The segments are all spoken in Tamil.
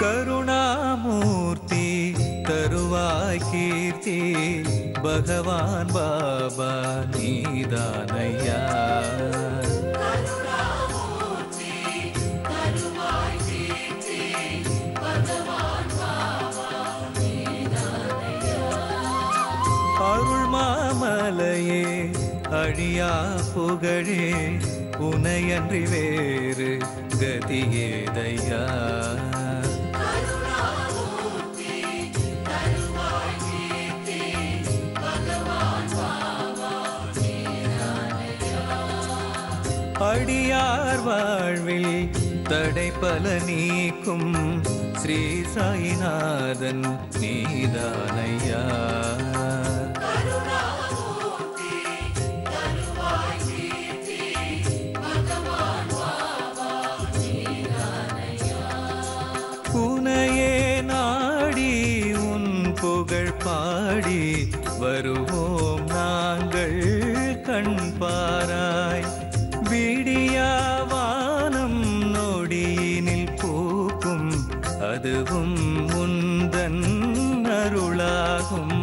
கருணாமூர்த்தி தருவாய் கீர்த்தி பகவான் பாபா நீதானையா. அருள் மாமலையே அழியா புகழே உனையன்றி வேறு கதியேதையா. அடியார் வாழ்வில் தடை பல நீக்கும் ஸ்ரீ சாயிநாதன் நீதானையா. உனையே நாடி உன் புகழ் பாடி வருவோம் நாங்கள் கண் பாராய். விடியாவானம் நொடியினில் பூக்கும் அதுவும் முந்தன் அருளாகும்.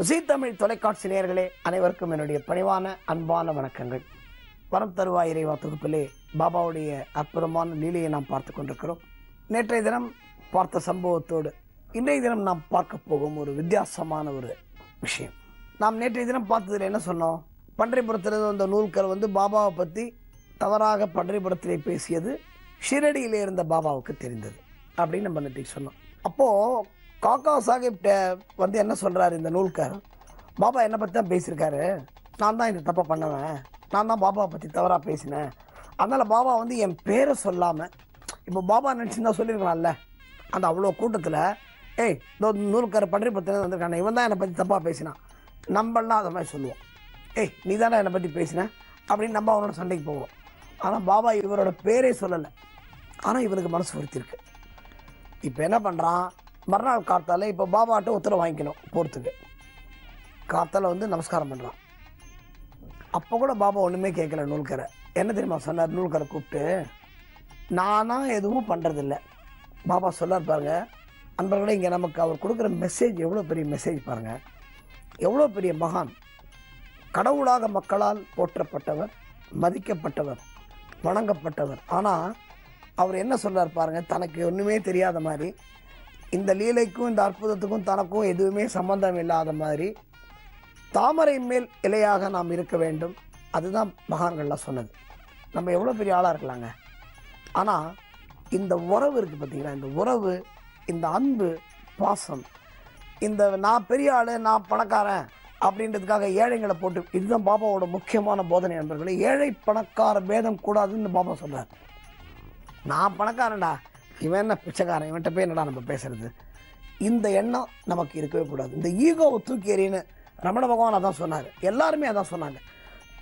ஜீ தமிழ் தொலைக்காட்சி நேயர்களே அனைவருக்கும் என்னுடைய பணிவான அன்பான வணக்கங்கள். வரம் தருவாய் இறைவா தொகுப்பிலே பாபாவுடைய அற்புதமான லீலையை நாம் பார்த்து கொண்டிருக்கிறோம். நேற்றைய தினம் பார்த்த சம்பவத்தோடு இன்றைய தினம் நாம் பார்க்க போகும் ஒரு வித்தியாசமான ஒரு விஷயம். நாம் நேற்றைய தினம் பார்த்ததில் என்ன சொன்னோம்? பன்றிபுரத்தில் அந்த நூல்கர் பாபாவை பற்றி தவறாக பன்றிபுரத்திலே பேசியது ஷிரடியிலே இருந்த பாபாவுக்கு தெரிந்தது அப்படின்னு நம்ம நேற்றைக்கு சொன்னோம். அப்போது காக்கா சாஹிப் என்ன சொல்கிறாரு இந்த நூல்கர், பாபா என்னை பற்றி தான் பேசியிருக்காரு, நான் தான் இந்த தப்பை பண்ணுவேன், நான் தான் பாபாவை பற்றி தவறாக பேசினேன், அதனால் பாபா என் பேரை சொல்லாமல், இப்போ பாபா நினச்சிருந்தா சொல்லியிருக்கலாம்ல, அந்த அவ்வளோ கூட்டத்தில் ஏய் இதோ நூல்கர் பன்றிபுரத்தில் வந்திருக்கானே இவன் தான் என்னை பற்றி தப்பாக பேசினான், நம்மளாம் அதை மாதிரி சொல்லுவோம், ஏய் நீ தானே என்னை பற்றி பேசினேன் அப்படின்னு நம்ம அவனோட சண்டைக்கு போவோம். ஆனால் பாபா இவரோட பேரே சொல்லலை, ஆனால் இவனுக்கு மனசு வருத்திருக்கு. இப்போ என்ன பண்ணுறான், மறுநாள் காத்தால இப்போ பாபாட்ட உத்தரவு வாங்கிக்கணும் போகிறதுக்கு. காத்தால நமஸ்காரம் பண்ணுறான். அப்போ கூட பாபா ஒன்றுமே கேட்கல நூல்கரை. என்ன தெரியுமா சொன்னார்? நூல்கரை கூப்பிட்டு, நானாக எதுவும் பண்ணுறதில்ல. பாபா சொல்லார் பாருங்க அன்பர்களே, இங்கே நமக்கு அவர் கொடுக்குற மெசேஜ் எவ்வளோ பெரிய மெசேஜ் பாருங்கள், எவ்வளோ பெரிய மகான், கடவுளாக மக்களால் போற்றப்பட்டவர், மதிக்கப்பட்டவர், வணங்கப்பட்டவர். ஆனால் அவர் என்ன சொல்கிறார் பாருங்கள், தனக்கு ஒன்றுமே தெரியாத மாதிரி, இந்த லீலைக்கும் இந்த அற்புதத்துக்கும் தனக்கும் எதுவுமே சம்பந்தம் இல்லாத மாதிரி, தாமரை மேல் இலையாக நாம் இருக்க வேண்டும். அதுதான் மகான்கள்லாம் சொன்னது. நம்ம எவ்வளோ பெரிய ஆளாக இருக்கலாங்க, ஆனால் இந்த உறவு இருக்குது பார்த்தீங்களா, இந்த உறவு, இந்த அன்பு, பாசம், இந்த நான் பெரிய ஆள், நான் பணக்காரன் அப்படின்றதுக்காக ஏழைங்களை போட்டு, இதுதான் பாபாவோட முக்கியமான போதனை நண்பர்களே. ஏழை பணக்கார பேதம் கூடாதுன்னு பாபா சொல்கிறார். நான் பணக்காரன்டா, இவன் என்ன பிச்சைக்காரன், இவன்கிட்ட போய் என்னடா நம்ம பேசுறது, இந்த எண்ணம் நமக்கு இருக்கவே கூடாது. இந்த ஈகோவை தூக்கி எறின்னு ரமண பகவான் அதான் சொன்னார். எல்லாருமே அதான் சொன்னாங்க.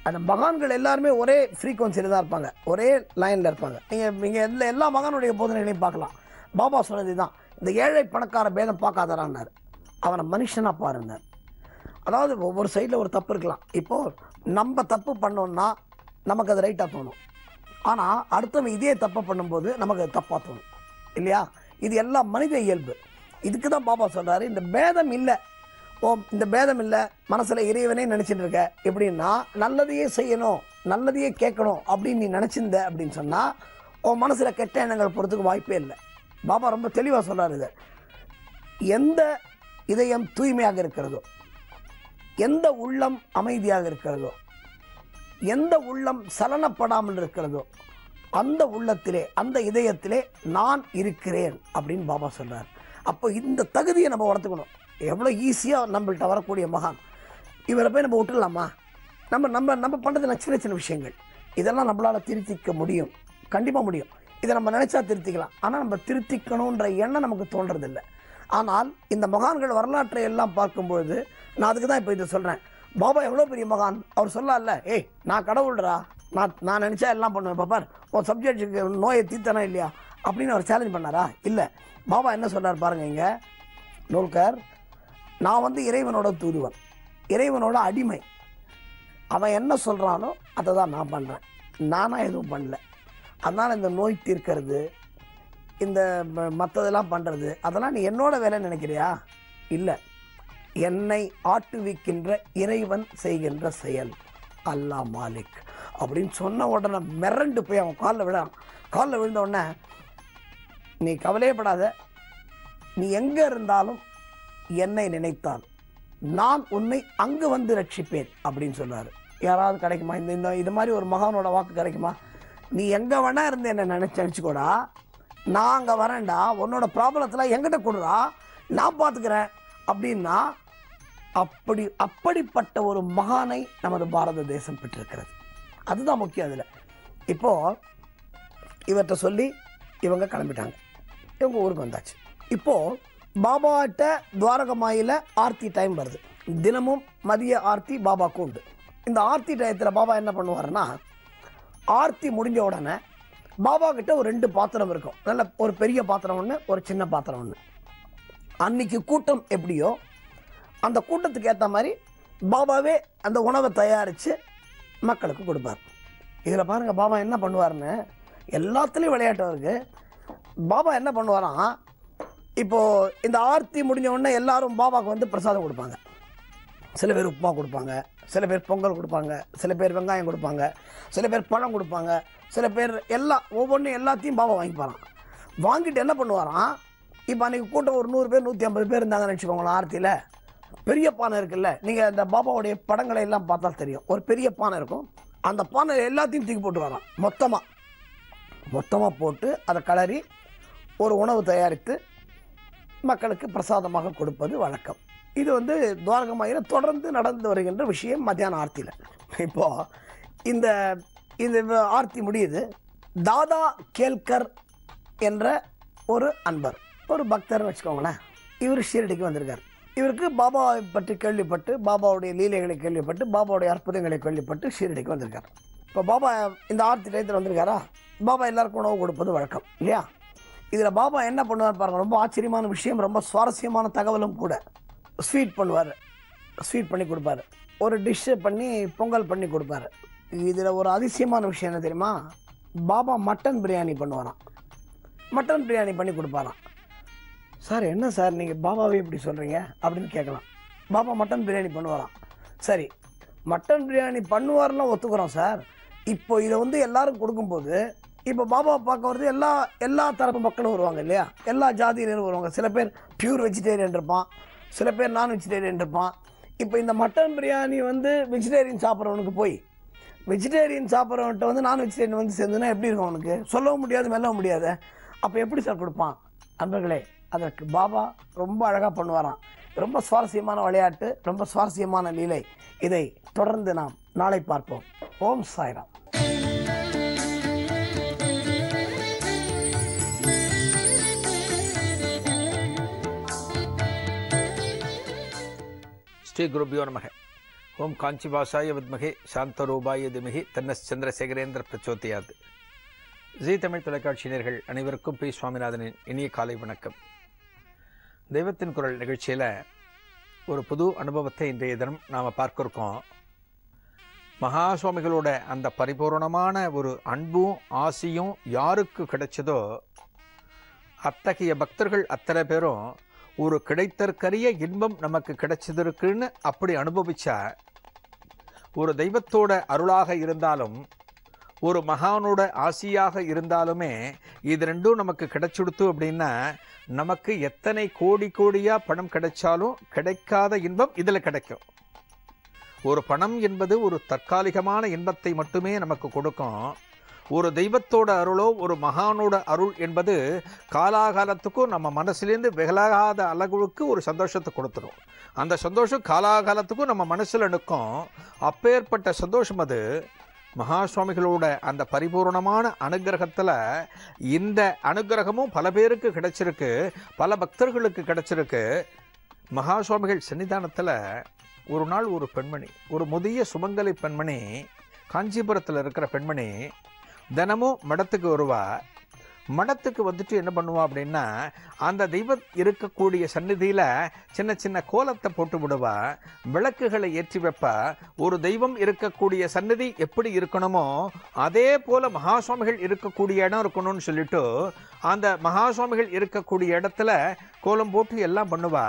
அந்த மகான்கள் எல்லாருமே ஒரே ஃப்ரீக்வன்சியில் தான் இருப்பாங்க, ஒரே லைனில் இருப்பாங்க. நீங்கள் எல்லா மகானுடைய போதனைகளையும் பார்க்கலாம். பாபா சொன்னது தான், இந்த ஏழை பணக்கார பேதம் பார்க்காதரான்னார், அவனை மனுஷனாக பாருன்னார். அதாவது ஒவ்வொரு சைடில் ஒரு தப்பு இருக்கலாம். இப்போது நம்ம தப்பு பண்ணோன்னா நமக்கு அது ரைட்டாக தோணும், ஆனால் அடுத்தவங்க இதே தப்பை பண்ணும்போது நமக்கு அது தப்பாக தோணும் இல்லையா? இது எல்லாம் மனித இயல்பு. இதுக்கு தான் பாபா சொல்கிறாரு, இந்த பேதம் இல்லை. இந்த பேதம் இல்லை, மனசில் இறைவனே நினச்சிட்டு இருக்க, எப்படின்னா நல்லதையே செய்யணும், நல்லதையே கேட்கணும் அப்படின்னு நீ நினச்சிருந்த அப்படின்னு சொன்னால் உன் மனசில் கெட்ட எண்ணங்கள் போகிறதுக்கு வாய்ப்பே இல்லை. பாபா ரொம்ப தெளிவாக சொல்கிறார். இதை எந்த இதயம் தூய்மையாக இருக்கிறதோ, எந்த உள்ளம் அமைதியாக இருக்கிறதோ, எந்த உள்ளம் சலனப்படாமல் இருக்கிறதோ, அந்த உள்ளத்திலே, அந்த இதயத்திலே நான் இருக்கிறேன் அப்படின்னு பாபா சொல்கிறார். அப்போ இந்த தகுதியை நம்ம வளர்த்துக்கணும். எவ்வளோ ஈஸியாக நம்மள்கிட்ட வரக்கூடிய மகான், இவரை போய் நம்ம விட்டுடலாமா? நம்ம நம்ம நம்ம பண்ணுறதுல சின்ன சின்ன விஷயங்கள், இதெல்லாம் நம்மளால் திருத்திக்க முடியும், கண்டிப்பாக முடியும். இதை நம்ம நினச்சா திருத்திக்கலாம். ஆனால் நம்ம திருத்திக்கணுன்ற எண்ணம் நமக்கு தோன்றதில்லை. ஆனால் இந்த மகான்கள் வரலாற்றை எல்லாம் பார்க்கும்பொழுது, நான் அதுக்கு தான் இப்போ இதை சொல்கிறேன். பாபா எவ்வளோ பெரிய மகான், அவர் சொல்லல, ஏய் நான் கடவுள்றா, நான் நினச்சா எல்லாம் பண்ணுவேன், பாப்பார் உன் சப்ஜெக்டுக்கு நோயை தீர்த்தானா இல்லையா அப்படின்னு அவர் சேலஞ்ச் பண்ணாரா? இல்லை. பாபா என்ன சொல்கிறார் பாருங்க, இங்கே நூல்கர், நான் இறைவனோட தூதுவன், இறைவனோட அடிமை. அவன் என்ன சொல்கிறானோ அதை தான் நான் பண்ணுறேன், நானாக எதுவும் பண்ணல. அதனால் இந்த நோய் தீர்க்கிறது, இந்த மற்றதெல்லாம் பண்ணுறது, அதெல்லாம் நீ என்னோட வேலை நினைக்கிறியா? இல்லை, என்னை ஆட்டுவிக்கின்ற இறைவன் செய்கின்ற செயல், அல்லாஹ் மாலிக் அப்படின்னு சொன்ன உடனே மிரண்டு போய் அவன் காலில் விழுந்த உடனே, நீ கவலையப்படாத, நீ எங்கே இருந்தாலும் என்னை நினைத்தான் நான் உன்னை அங்கு வந்து ரட்சிப்பேன் அப்படின்னு சொல்றாரு. யாராவது கிடைக்குமா? இந்த இது மாதிரி ஒரு மகானோட வாக்கு கிடைக்குமா? நீ எங்கே வேணா இருந்து என்னை நினச்சிக்கோடா, நான் அங்கே வரேன்டா, உன்னோட ப்ராப்ளத்தில் எங்கிட்ட கொடுறா, நான் பார்த்துக்கிறேன் அப்படின்னா, அப்படிப்பட்ட ஒரு மகானை நமது பாரத தேசம் பெற்றிருக்கிறது. அதுதான் முக்கியம். அதில் இப்போது இவர்கிட்ட சொல்லி இவங்க கிளம்பிட்டாங்க, இவங்க ஊருக்கு வந்தாச்சு. இப்போது பாபாட்ட துவாரகமாயில் ஆர்த்தி டைம் வருது. தினமும் மதிய ஆர்த்தி பாபாவுக்கு உண்டு. இந்த ஆர்த்தி டயத்தில் பாபா என்ன பண்ணுவார்னா, ஆர்த்தி முடிஞ்ச உடனே பாபா கிட்ட ஒரு 2 பாத்திரம் இருக்கும். நல்ல ஒரு பெரிய பாத்திரம் ஒன்று, ஒரு சின்ன பாத்திரம் ஒன்று. அன்னைக்கு கூட்டம் எப்படியோ அந்த கூட்டத்துக்கு ஏற்ற மாதிரி பாபாவே அந்த உணவை தயாரித்து மக்களுக்கு கொடுப்பார். இதில் பாருங்கள் பாபா என்ன பண்ணுவார்னு, எல்லாத்துலேயும் விளையாட்டு இருக்கு. பாபா என்ன பண்ணுவாராம், இப்போது இந்த ஆர்த்தி முடிஞ்ச உடனே எல்லாரும் பாபாவுக்கு வந்து பிரசாதம் கொடுப்பாங்க. சில பேர் உப்புமா கொடுப்பாங்க, சில பேர் பொங்கல் கொடுப்பாங்க, சில பேர் வெங்காயம் கொடுப்பாங்க, சில பேர் பழம் கொடுப்பாங்க, சில பேர் ஒவ்வொன்றும் எல்லாத்தையும் பாபா வாங்கிப்பாரான். வாங்கிட்டு என்ன பண்ணுவாராம், இப்போ அன்றைக்கி கூட்டம் ஒரு 100 பேர் 150 பேர் இருந்தாங்கன்னு வச்சுக்கோங்களேன். ஆர்த்தியில் பெரிய பானை இருக்குல்ல, நீங்கள் இந்த பாபாவுடைய படங்களை எல்லாம் பார்த்தா தெரியும், ஒரு பெரிய பானை இருக்கும். அந்த பானை எல்லாத்தையும் தூக்கி போட்டு வரான். மொத்தமாக போட்டு அதை கலரி ஒரு உணவு தயாரித்து மக்களுக்கு பிரசாதமாக கொடுப்பது வழக்கம். இது வந்து துவாரகமாயில் தொடர்ந்து நடந்து வருகின்ற விஷயம். மத்தியான ஆர்த்தியில் இப்போது இந்த ஆர்த்தி முடியுது. தாதா கேல்கர் என்ற ஒரு அன்பர், ஒரு பக்தர்னு வச்சுக்கோங்களேன். இவர் ஷீரடிக்கு வந்திருக்கார். இவருக்கு பாபாவை பற்றி கேள்விப்பட்டு, பாபாவுடைய லீலைகளை கேள்விப்பட்டு, பாபாவுடைய அற்புதங்களை கேள்விப்பட்டு ஷீரடிக்கு வந்திருக்கார். இப்போ பாபா இந்த ஆர்த்தி டயத்தில் வந்திருக்காரா, பாபா எல்லாருக்கும் உணவு கொடுப்பது வழக்கம் இல்லையா? இதில் பாபா என்ன பண்ணுவார் பாருங்கள், ரொம்ப ஆச்சரியமான விஷயம், ரொம்ப சுவாரஸ்யமான தகவலும் கூட. ஸ்வீட் பண்ணுவார், ஸ்வீட் பண்ணி கொடுப்பார். ஒரு டிஷ்ஷை பண்ணி பொங்கல் பண்ணி கொடுப்பார். இதில் ஒரு அதிசயமான விஷயம் என்ன தெரியுமா, பாபா மட்டன் பிரியாணி பண்ணுவாராம். மட்டன் பிரியாணி பண்ணி கொடுப்பாராம். சார் என்ன சார் நீங்கள் பாபாவே இப்படி சொல்கிறீங்க அப்படின்னு கேட்கலாம். பாபா மட்டன் பிரியாணி பண்ணுவாராம். சரி, மட்டன் பிரியாணி பண்ணுவார்லாம் ஒத்துக்கிறோம் சார். இப்போ இதை வந்து எல்லாரும் கொடுக்கும்போது, இப்போ பாபாவை பார்க்க வருது எல்லா தரப்பு மக்களும் வருவாங்க இல்லையா, எல்லா ஜாதியினரும் வருவாங்க. சில பேர் பியூர் வெஜிடேரியன் இருப்பான், சில பேர் நான் வெஜிடேரியன் இருப்பான். இப்போ இந்த மட்டன் பிரியாணி வந்து வெஜிடேரியன் சாப்பிட்றவனுக்கு போய் வெஜிடேரியன் சாப்பிட்றவன்ட்ட வந்து நான் வெஜிடேரியன் வந்து சேர்ந்துன்னா எப்படி இருக்கும் அவனுக்கு? சொல்லவும் முடியாது, மெல்லவும் முடியாது. அப்போ எப்படி சார் கொடுப்பான்? நண்பர்களே, அதற்கு பாபா ரொம்ப அழகாக பண்ணுவாராம். ரொம்ப சுவாரஸ்யமான விளையாட்டு, ரொம்ப சுவாரஸ்யமான லீலை. இதை தொடர்ந்து நாம் நாளை பார்ப்போம். ஓம் சாய்ராம். ஸ்ரீ குருபியோ நமக. ஓம் காஞ்சிவாசாய வித்மகே சாந்தரூபாய திமகி தன்னச்சந்திரசேகரேந்திர பிரச்சோதயாத். ஜீ தமிழ் தொலைக்காட்சி நேயர்கள் அனைவருக்கும் பி சுவாமிநாதனின் இனிய காலை வணக்கம். தெய்வத்தின் குரல் நிகழ்ச்சியில் ஒரு புது அனுபவத்தை இன்றைய தினம் நாம் பார்க்க இருக்கோம். மகா சுவாமிகளோட அந்த பரிபூர்ணமான ஒரு அன்பும் ஆசியும் யாருக்கு கிடைச்சதோ அத்தகைய பக்தர்கள் அத்தனை பேரும் ஒரு கிடைத்தற்கரிய இன்பம் நமக்கு கிடைச்சதற்குன்னு அப்படி அனுபவிச்சா, ஒரு தெய்வத்தோட அருளாக இருந்தாலும் ஒரு மகானோட ஆசியாக இருந்தாலுமே இது ரெண்டும் நமக்கு கிடைச்சுடுத்து அப்படின்னா, நமக்கு எத்தனை கோடி கோடியாக பணம் கிடைச்சாலும் கிடைக்காத இன்பம் இதில் கிடைக்கும். ஒரு பணம் என்பது ஒரு தற்காலிகமான இன்பத்தை மட்டுமே நமக்கு கொடுக்கும். ஒரு தெய்வத்தோட அருளோ ஒரு மகானோட அருள் என்பது காலாகாலத்துக்கும் நம்ம மனசுலேருந்து விலகாத அளவுக்கு ஒரு சந்தோஷத்தை கொடுத்துரும். அந்த சந்தோஷம் காலாகாலத்துக்கும் நம்ம மனசில் நிற்கும். அப்பேற்பட்ட சந்தோஷம் அது. மகா சுவாமிகளோட அந்த பரிபூர்ணமான அனுகிரகத்தில் இந்த அனுகிரகமும் பல பேருக்கு கிடைச்சிருக்கு, பல பக்தர்களுக்கு கிடைச்சிருக்கு. மகா சுவாமிகள் சன்னிதானத்தில் ஒரு நாள் ஒரு பெண்மணி, ஒரு முதிய சுமங்கலி பெண்மணி, காஞ்சிபுரத்தில் இருக்கிற பெண்மணி, தினமும் மடத்துக்கு வருவா. மடத்துக்கு வந்துட்டு என்ன பண்ணுவா அப்படின்னா, அந்த தெய்வம் இருக்கக்கூடிய சந்நிதியில் சின்ன சின்ன கோலத்தை போட்டு விடுவா, விளக்குகளை ஏற்றி வைப்பா. ஒரு தெய்வம் இருக்கக்கூடிய சந்நிதி எப்படி இருக்கணுமோ அதே போல மகாசுவாமிகள் இருக்கக்கூடிய இடம் இருக்கணும்னு சொல்லிட்டு அந்த மகாசுவாமிகள் இருக்கக்கூடிய இடத்துல கோலம் போட்டு எல்லாம் பண்ணுவா.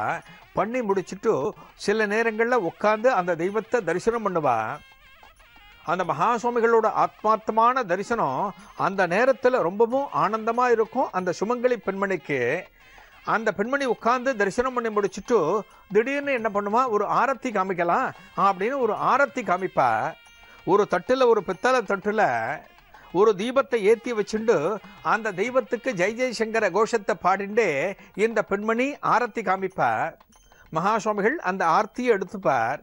பண்ணி முடிச்சுட்டு சில நேரங்களில் உட்காந்து அந்த தெய்வத்தை தரிசனம் பண்ணுவா. அந்த மகாசுவாமிகளோட ஆத்மார்த்தமான தரிசனம் அந்த நேரத்தில் ரொம்பவும் ஆனந்தமாக இருக்கும். அந்த சுமங்கலி பெண்மணிக்கு அந்த பெண்மணி உட்கார்ந்து தரிசனம் பண்ணி முடிச்சுட்டு திடீர்னு என்ன பண்ணுவா, ஒரு ஆரத்தி காமிக்கலாம் அப்படின்னு ஒரு ஆரத்தி காமிப்பா. ஒரு தட்டில், ஒரு பித்தளை தட்டில் ஒரு தீபத்தை ஏற்றி வச்சுண்டு அந்த தெய்வத்துக்கு ஜெய் ஜெய்சங்கர கோஷத்தை பாடிண்டே இந்த பெண்மணி ஆரத்தி காமிப்பா. மகாசுவாமிகள் அந்த ஆர்த்தியை எடுத்துப்பார்.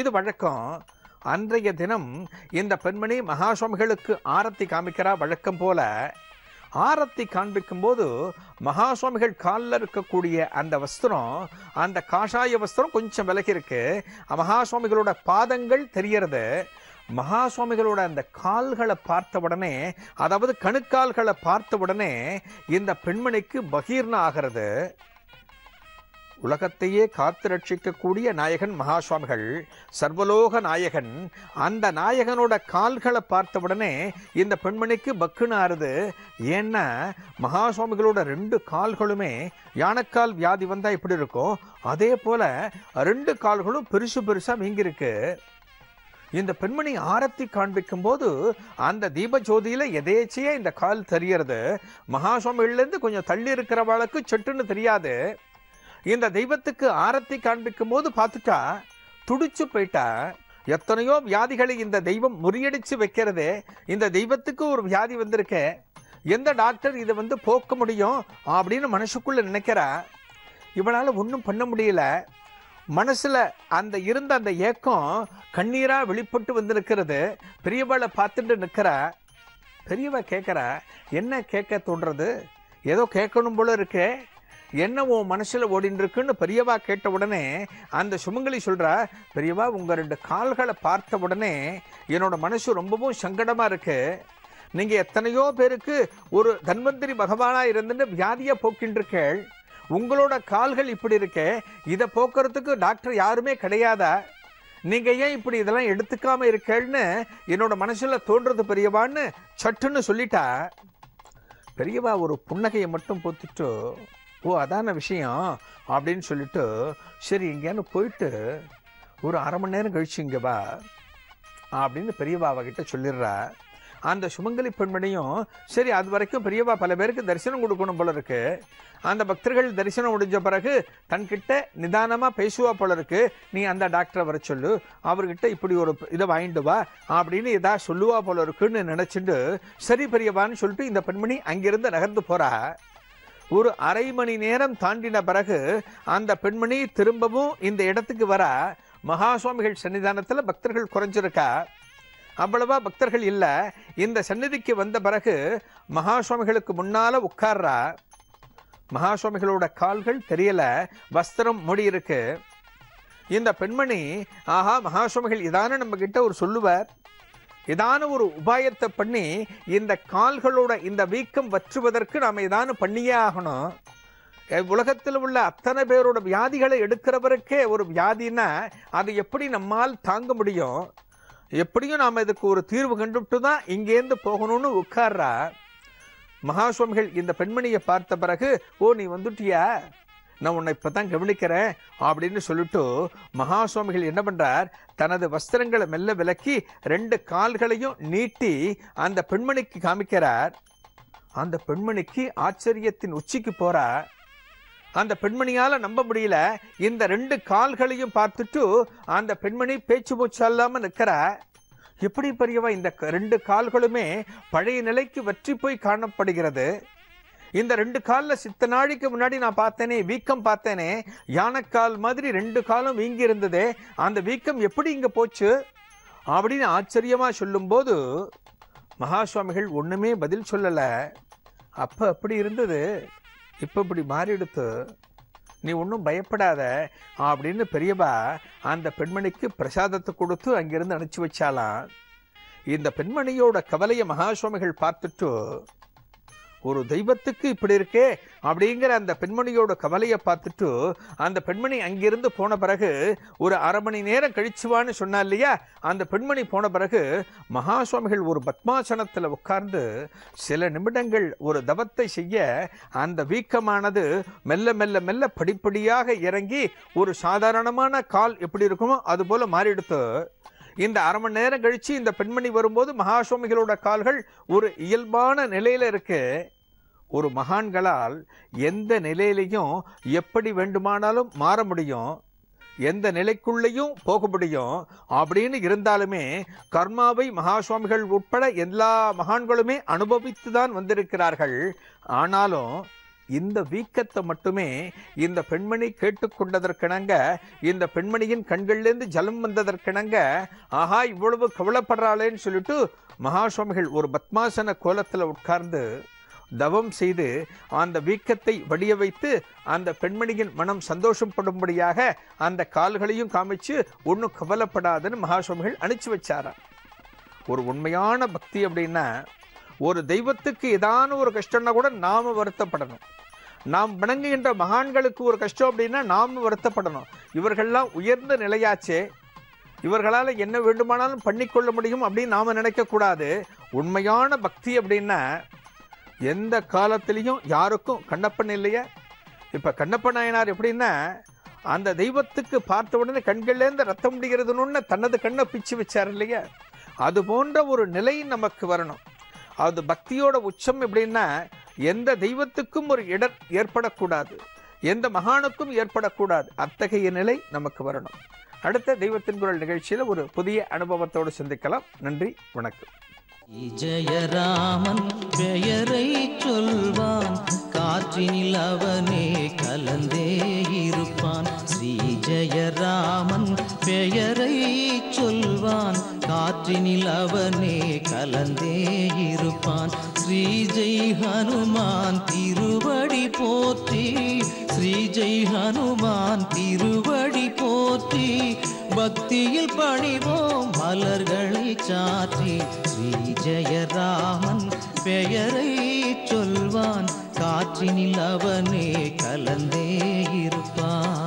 இது வழக்கம். அன்றைய தினம் இந்த பெண்மணி மகாசுவாமிகளுக்கு ஆரத்தி காமிக்கிறா. வழக்கம் போல ஆரத்தி காண்பிக்கும் போது மகாசுவாமிகள் காலில் இருக்கக்கூடிய அந்த வஸ்திரம், அந்த காஷாய வஸ்திரம் கொஞ்சம் விலகி இருக்கு. மகாசுவாமிகளோட பாதங்கள் தெரியறது. மகாசுவாமிகளோட அந்த கால்களை பார்த்த உடனே, அதாவது கணுக்கால்களை பார்த்த உடனே இந்த பெண்மணிக்கு பகீர்ண ஆகிறது. உலகத்தையே காத்து ரட்சிக்கக்கூடிய நாயகன் மகாசுவாமிகள், சர்வலோக நாயகன். அந்த நாயகனோட கால்களை பார்த்த உடனே இந்த பெண்மணிக்கு பக்குன்னு ஆறுது. ஏன்னா மகாசுவாமிகளோட 2 கால்களுமே யானைக்கால் வியாதி வந்தா எப்படி இருக்கும் அதே போல 2 கால்களும் பெருசு பெருசா வீங்கிருக்கு. இந்த பெண்மணி ஆரத்தி காண்பிக்கும் போது அந்த தீப ஜோதியில எதேச்சையா இந்த கால் தெரியறது. மகாசுவாமிகள்லேருந்து கொஞ்சம் தள்ளி இருக்கிறவளுக்கு சட்டுன்னு தெரியாது. இந்த தெய்வத்துக்கு ஆரத்தி காண்பிக்கும் போது பார்த்துட்டா துடிச்சு போயிட்டா. எத்தனையோ வியாதிகளை இந்த தெய்வம் முறியடிச்சு வைக்கிறது. இந்த தெய்வத்துக்கு ஒரு வியாதி வந்திருக்க, எந்த டாக்டர் இதை போக்க முடியும் அப்படின்னு மனசுக்குள்ள நினைக்கிறா. இவளால் ஒன்றும் பண்ண முடியல. மனசுல அந்த இருந்த அந்த ஏக்கம் கண்ணீரா வெளிப்பட்டு வந்திருக்கிறது. பெரியவாளை பார்த்துட்டு நிற்கிறா. பெரியவா கேட்குறா, என்ன கேட்க தோன்றது? ஏதோ கேட்கணும் போல இருக்கே, என்ன உன் மனசுல ஓடின்னு இருக்குன்னு பெரியவா கேட்ட உடனே அந்த சுமங்கலி சொல்றா, பெரியவா உங்க 2 கால்களை பார்த்த உடனே என்னோட மனசு ரொம்பவும் சங்கடமா இருக்கு. நீங்க எத்தனையோ பேருக்கு ஒரு தன்வந்திரி பகவானா இருந்துட்டு வியாதியை போக்கின்றிருக்கேள். உங்களோட கால்கள் இப்படி இருக்கே, இதை போக்குறதுக்கு டாக்டர் யாருமே கிடையாதா? நீங்க ஏன் இப்படி இதெல்லாம் எடுத்துக்காம இருக்கேள்னு என்னோட மனசுல தோன்றது பெரியவான்னு சட்டுன்னு சொல்லிட்டா. பெரியவா ஒரு புன்னகையை மட்டும் பொத்திட்டு, ஓ அதான விஷயம் அப்படின்னு சொல்லிட்டு, சரி எங்கேயானு போயிட்டு ஒரு அரை மணி நேரம் கழிச்சு இங்கே வா அப்படின்னு பெரியவா அவகிட்ட சொல்லிடுறா. அந்த சுமங்கலி பெண்மணியும் சரி, அது வரைக்கும் பெரியவா பல பேருக்கு தரிசனம் கொடுக்கணும் போல இருக்கு. அந்த பக்தர்கள் தரிசனம் முடிஞ்ச பிறகு தன்கிட்ட நிதானமாக பேசுவா போல இருக்கு. நீ அந்த டாக்டரை வர சொல்லு, அவர்கிட்ட இப்படி ஒரு இதை வாங்கிட்டு வா அப்படின்னு ஏதாவது சொல்லுவா போல இருக்குன்னு நினச்சிட்டு சரி பெரியவான்னு சொல்லிட்டு இந்த பெண்மணி அங்கிருந்து நகர்ந்து போறா. ஒரு அரை மணி நேரம் தாண்டின பிறகு அந்த பெண்மணி திரும்பவும் இந்த இடத்துக்கு வர. மகாசுவாமிகள் சன்னிதானத்தில் பக்தர்கள் குறைஞ்சிருக்கா. அவ்வளவா பக்தர்கள் இல்லை. இந்த சந்நிதிக்கு வந்த பிறகு மகாசுவாமிகளுக்கு முன்னால உட்கார்றா. மகாசுவாமிகளோட கால்கள் தெரியல, வஸ்திரம் மூடி இருக்கு. இந்த பெண்மணி, ஆஹா மகாசுவாமிகள் இதான நம்ம கிட்ட ஒரு சொல்லுவார், ஏதான ஒரு உபாயத்தை பண்ணி இந்த கால்களோட இந்த வீக்கம் வற்றுவதற்கு நாம் ஏதானு பண்ணியே ஆகணும். உலகத்தில் உள்ள அத்தனை பேரோட வியாதிகளை எடுக்கிறவருக்கே ஒரு வியாதினா அது எப்படி நம்மால் தாங்க முடியும்? எப்படியும் நாம் இதுக்கு ஒரு தீர்வு கண்டுபிட்டு தான் இங்கேருந்து போகணும்னு உட்கார்றா. மகாசுவாமிகள் இந்த பெண்மணியை பார்த்த பிறகு, ஓ நீ வந்துட்டியா, நான் உன்னை இப்போ தான் கவனிக்கிறேன் அப்படின்னு சொல்லிட்டு மகாசுவாமிகள் என்ன பண்ணுறார், தனது வஸ்திரங்களை மெல்ல விலக்கி 2 கால்களையும் நீட்டி அந்த பெண்மணிக்கு காமிக்கிறார். அந்த பெண்மணிக்கு ஆச்சரியத்தின் உச்சிக்கு போறா. அந்த பெண்மணியால் நம்ப முடியல. இந்த 2 கால்களையும் பார்த்துட்டு அந்த பெண்மணி பேச்சு மூச்சு இல்லாமல் நிற்கிறா. எப்படி பெரியவா, இந்த 2 கால்களுமே பழைய நிலைக்கு வற்றி போய் காணப்படுகிறது. இந்த 2 காலில் சித்த நாளைக்கு முன்னாடி நான் பார்த்தேனே, வீக்கம் பார்த்தேனே, யானைக்கால் மாதிரி 2 காலும் வீங்கி இருந்ததே, அந்த வீக்கம் எப்படி இங்கே போச்சு அப்படின்னு ஆச்சரியமா சொல்லும்போது மகாசுவாமிகள் ஒன்றுமே பதில் சொல்லலை. அப்போ அப்படி இருந்தது, இப்போ இப்படி மாறிடுத்து, நீ ஒன்றும் பயப்படாத அப்படின்னு பெரியவா அந்த பெண்மணிக்கு பிரசாதத்தை கொடுத்து அங்கிருந்து அனுப்பிச்சி வச்சாலாம். இந்த பெண்மணியோட கவலையை மகாசுவாமிகள் பார்த்துட்டு, ஒரு தெய்வத்துக்கு இப்படி இருக்கே அப்படிங்கிற அந்த பெண்மணியோட கவலையை பார்த்துட்டு அந்த பெண்மணி அங்கிருந்து போன பிறகு ஒரு அரை மணி நேரம் கழிச்சுவான்னு சொன்னா இல்லையா, அந்த பெண்மணி போன பிறகு மகா சுவாமிகள் ஒரு பத்மாசனத்தில் உட்கார்ந்து சில நிமிடங்கள் ஒரு தவத்தை செய்ய அந்த வீக்கமானது மெல்ல மெல்ல மெல்ல படிப்படியாக இறங்கி ஒரு சாதாரணமான கால் எப்படி இருக்குமோ அது போல மாறிடுத்து. இந்த அரை மணி நேரம் கழிச்சு இந்த பெண்மணி வரும்போது மகா சுவாமிகளோட கால்கள் ஒரு இயல்பான நிலையில இருக்கு. ஒரு மகான்களால் எந்த நிலையிலையும் எப்படி வேண்டுமானாலும் மாற முடியும், எந்த நிலைக்குள்ளேயும் போக முடியும் அப்படின்னு இருந்தாலுமே கர்மாவை மகா சுவாமிகள் உட்பட எல்லா மகான்களுமே அனுபவித்து தான் வந்திருக்கிறார்கள். ஆனாலும் இந்த வீக்கத்தை மட்டுமே இந்த பெண்மணி கேட்டுக்கொண்டதற்கிணங்க, இந்த பெண்மணியின் கண்கள்லேருந்து ஜலம் வந்ததற்கிணங்க, ஆஹா இவ்வளவு கவலைப்படுறாளேன்னு சொல்லிட்டு மகா சுவாமிகள் ஒரு பத்மாசன கோலத்தில் உட்கார்ந்து தவம் செய்து அந்த வீக்கத்தை வடிய வைத்து அந்த பெண்மணியின் மனம் சந்தோஷப்படும்படியாக அந்த கால்களையும் காமிச்சு ஒன்றும் கவலைப்படாதுன்னு மகா சுவாமிகள் அனுப்பிச்சு வச்சாராம். ஒரு உண்மையான பக்தி அப்படின்னா ஒரு தெய்வத்துக்கு ஏதான ஒரு கஷ்டம்னா கூட நாம வருத்தப்படணும். நாம் வணங்குகின்ற மகான்களுக்கு ஒரு கஷ்டம் அப்படின்னா நாம வருத்தப்படணும். இவர்கள்லாம் உயர்ந்த நிலையாச்சே, இவர்களால் என்ன வேண்டுமானாலும் பண்ணிக்கொள்ள முடியும் அப்படின்னு நாம நினைக்கக்கூடாது. உண்மையான பக்தி அப்படின்னா எந்த காலத்திலையும் யாருக்கும் கண்ணப்பன் இல்லையா. இப்போ கண்ணப்ப நாயனார் எப்படின்னா அந்த தெய்வத்துக்கு பார்த்த உடனே கண்கள்லேருந்து ரத்தம் முடிகிறதுன்னு தனது கண்ணை பிச்சு வச்சார் இல்லையா. அது போன்ற ஒரு நிலை நமக்கு வரணும். அது பக்தியோட உச்சம் எப்படின்னா எந்த தெய்வத்துக்கும் ஒரு இடர் ஏற்படக்கூடாது, எந்த மகானுக்கும் ஏற்படக்கூடாது. அத்தகைய நிலை நமக்கு வரணும். அடுத்த தெய்வத்தின் குரல் நிகழ்ச்சியில் ஒரு புதிய அனுபவத்தோடு சந்திக்கலாம். நன்றி, வணக்கம். ஜெயராமன் பெயரை சொல்வான், காற்றினில் அவனே கலந்தே இருப்பான். ஸ்ரீ ஜெயராமன் பெயரை சொல்வான், காற்றினில் அவனே கலந்தே இருப்பான். ஸ்ரீ ஜெய் ஹனுமான் திருவடி போற்றி, ஸ்ரீ ஜெய் ஹனுமான் திருவடி போற்றி. பக்தியில் பணிவோம் மலர்களை சாற்றி, ஸ்ரீ ஜெயராமன் பெயரை சொல்வான், காற்றினில் அவனே கலந்தே இருப்பான்.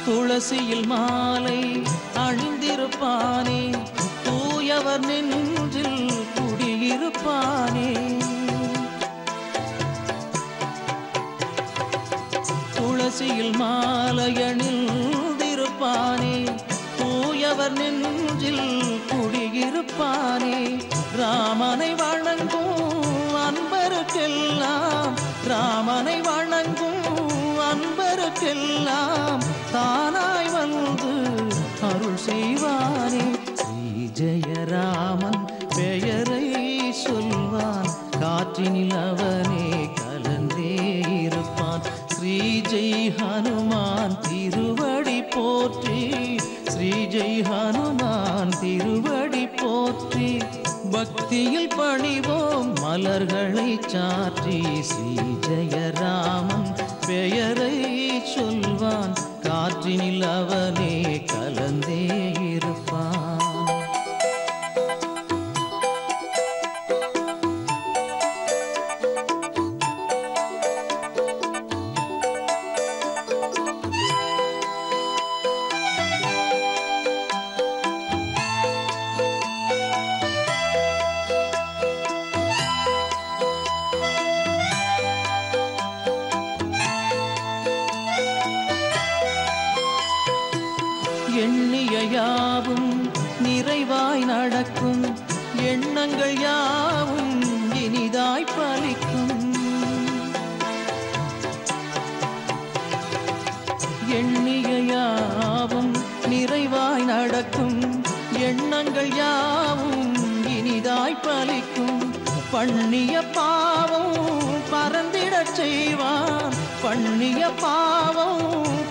துளசியில் மாலை அணிந்திருப்பானே, தூயவர் நெஞ்சில் குடியிருப்பானே. துளசியில் மாலை அணிந்திருப்பானே, தூயவர் நெஞ்சில் குடியிருப்பானே. ராமனை வணங்கும் அன்பருக்கெல்லாம், ராமனை வணங்கும் அன்பருக்கெல்லாம் தானாய் வந்து அருள் செய்வானே. ஸ்ரீ ஜெயராமன் பெயரை சொல்வான், காற்றினில் அவனே கலந்தே இருப்பான். ஸ்ரீ ஜெய் ஹனுமான் திருவடி போற்றி, ஸ்ரீ ஜெய் ஹனுமான் திருவடி போற்றி. பக்தியில் பணிவோம் மலர்களை சாற்றி, ஸ்ரீ ஜெயராமன் பெயரை சொல்வான், காற்றினில் அவனே கலந்தே இருப்பான். எண்ணிய யாவும் நிறைவாய் நடக்கும், எண்ணங்கள் யாவும் இனிதாய் பலிக்கும். எண்ணிய யாவும் நிறைவாய் நடக்கும், எண்ணங்கள் யாவும் இனிதாய் பலிக்கும். பண்ணிய பாவம் பறந்திடச் செய்வான், பண்ணிய பாவம்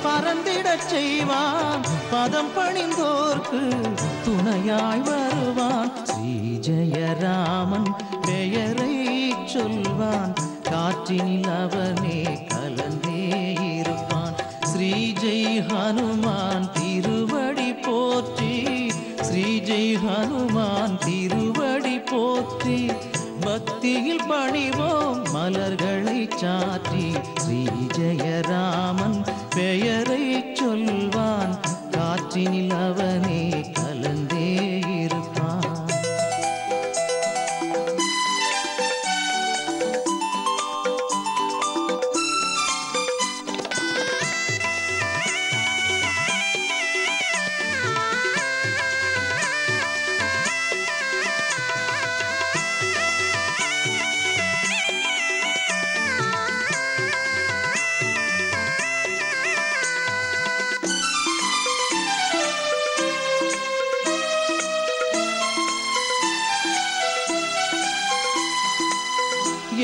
பறந்திடச் செய்வான். பதம் பணிந்தோர்க்கு துணையாய் வருவான். ஸ்ரீ ஜெயராமன் பெயரை சொல்வான், காற்றினில் அவனே கலந்தே இருப்பான். ஸ்ரீ ஜெய் ஹனுமான் திருவடி போற்றி, ஸ்ரீ ஜெய் ஹனுமான் திருவடி போற்றி. பக்தியில் பணிவோம் மலர்களை சாற்றி, ஸ்ரீ ஜெயராமன் பெயரை சொல்வான், காற்றினில் அவனே கலந்தே இருப்பான்.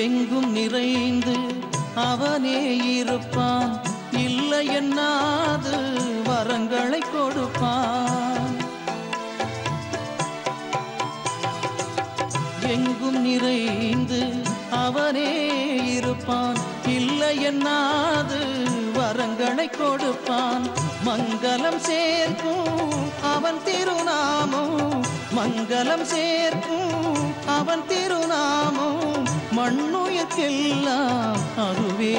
எங்கும் நிறைந்து அவனே இருப்பான், இல்லை என்னாது வரங்களை கொடுப்பான். எங்கும் நிறைந்து அவனே இருப்பான், இல்லை என்னாது வரங்களை கொடுப்பான். மங்களம் சேர்க்கும் அவன் திருநாமம், மங்களம் சேர்க்கும் அவன் திருநாமம். மண்ணுயிர்க்கெல்லாம் அதுவே